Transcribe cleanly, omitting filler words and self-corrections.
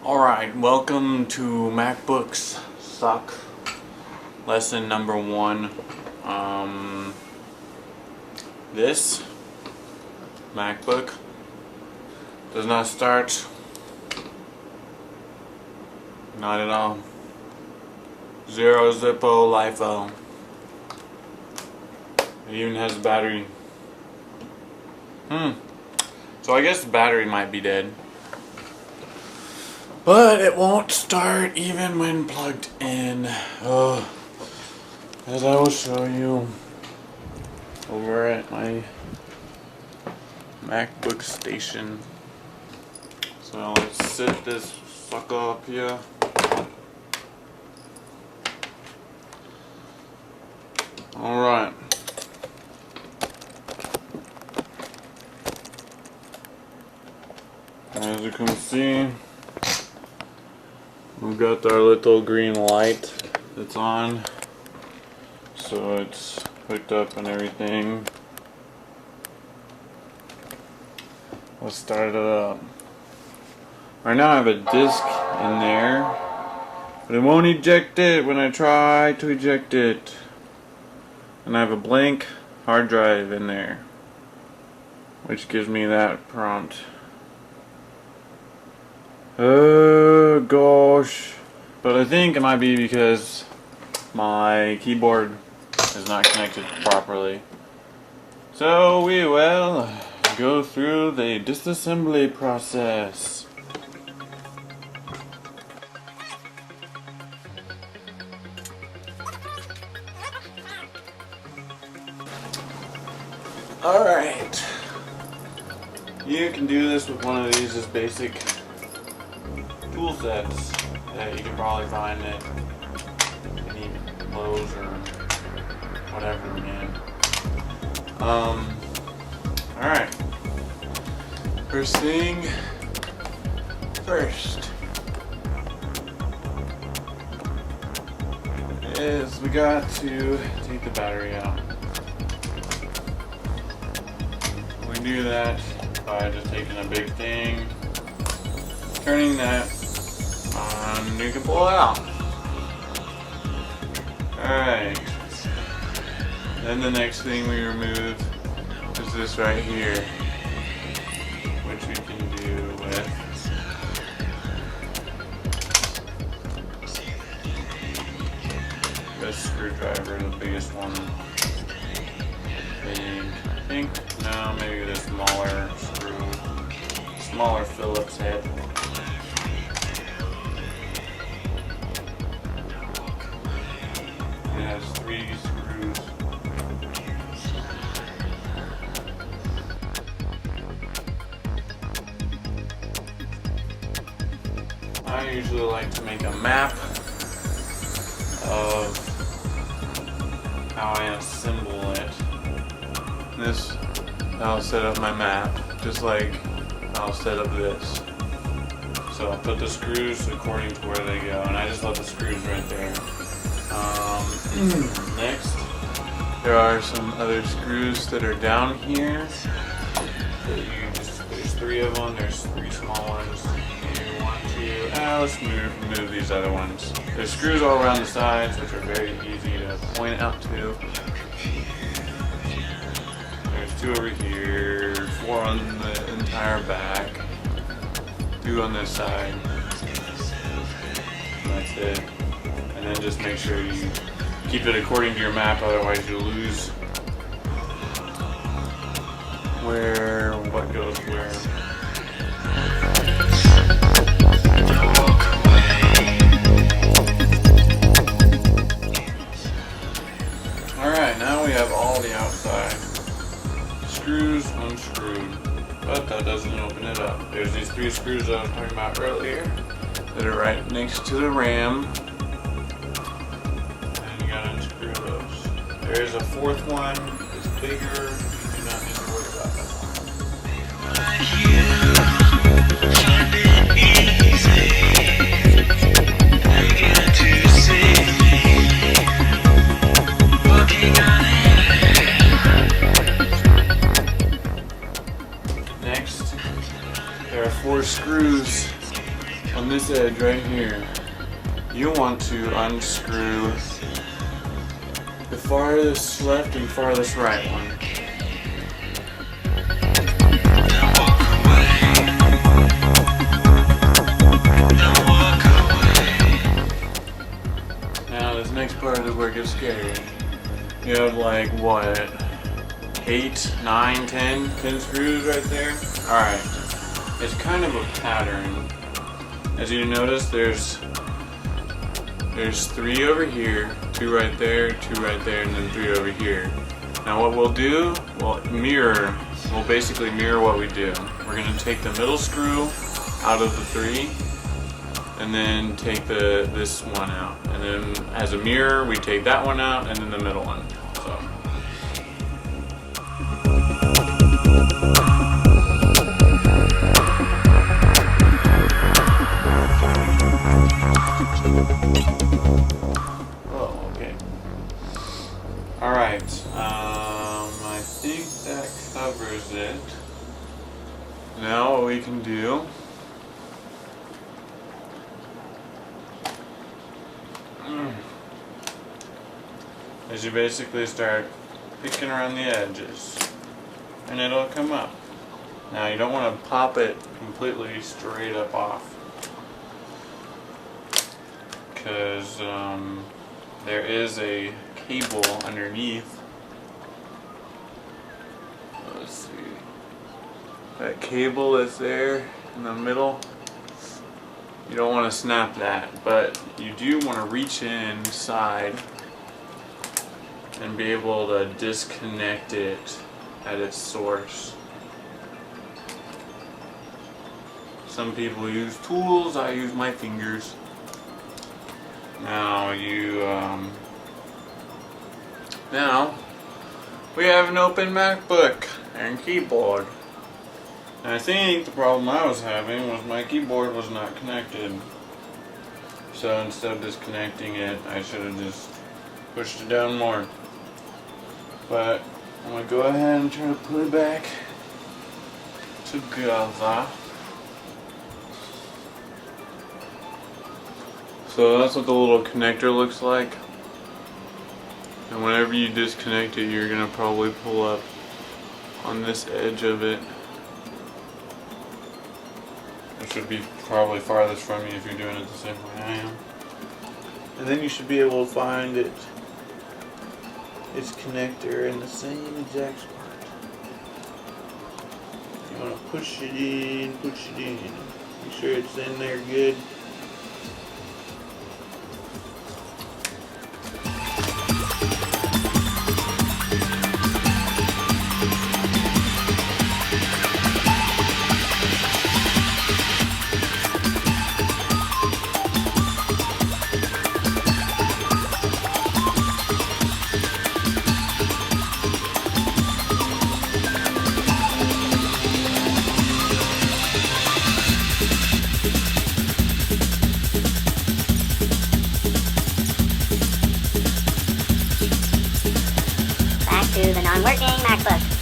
Alright, welcome to MacBooks Suck lesson number 1. This MacBook does not start, not at all. Zero Zippo LiFo. It even has a battery. So I guess the battery might be dead. But it won't start even when plugged in. As I will show you over at my MacBook station. So let's sit this sucker up here. Alright. As you can see, we've got our little green light that's on, so it's hooked up and everything. Let's start it up. Right now I have a disk in there, but it won't eject it when I try to eject it. And I have a blank hard drive in there, which gives me that prompt. Oh gosh. But I think it might be because my keyboard is not connected properly. So we will go through the disassembly process. Alright. You can do this with one of these just basic tool sets that you can probably find at any Lowe's or whatever, man. Alright. First thing first is we got to take the battery out. We do that by just taking a big thing, turning that on, you can pull it out. Alright. Then the next thing we remove is this right here, which we can do with this screwdriver, the biggest one. I think, no, maybe the smaller screw, smaller Phillips head. It has 3 screws. I usually like to make a map of how I assemble it. This, I'll set up my map, just like I'll set up this. So I'll put the screws according to where they go, and I just left the screws right there. Next, there are some other screws that are down here. There's 3 of them, there's 3 small ones. Maybe 1, 2, let's remove these other ones. There's screws all around the sides, which are very easy to point out to. 2 over here, 4 on the entire back, 2 on this side. And that's it. And then just make sure you keep it according to your map, otherwise you'll lose what goes where. Alright, now we have all the outside screws unscrewed, but that doesn't open it up. There's these 3 screws that I was talking about earlier that are right next to the RAM, and you gotta unscrew those. There's a 4th one, it's bigger, you do not need to worry about that one. Next, there are 4 screws on this edge right here, you want to unscrew the farthest left and farthest right one. Now this next part is where it gets scary. You have like what? 8, 9, 10 screws right there. Alright. It's kind of a pattern. As you notice, there's 3 over here, 2 right there, 2 right there, and then 3 over here. Now what we'll do, we'll basically mirror what we do. We're going to take the middle screw out of the 3, and then take this one out. And then as a mirror, we take that one out, and then the middle one. So. Oh, okay. Alright, I think that covers it. Now what we can do is you basically start picking around the edges and it'll come up. Now you don't want to pop it completely straight up off, because there is a cable underneath. Let's see. That cable that's there in the middle, you don't want to snap that, but you do want to reach inside and be able to disconnect it at its source. Some people use tools, I use my fingers. Now now we have an open MacBook and keyboard. And I think the problem I was having was my keyboard was not connected. So instead of disconnecting it, I should have just pushed it down more. But I'm going to go ahead and try to put it back together. So that's what the little connector looks like. And whenever you disconnect it, you're going to probably pull up on this edge of it. It should be probably farthest from you if you're doing it the same way I am. And then you should be able to find its connector in the same exact spot. You want to push it in, Make sure it's in there good. To the non-working MacBook.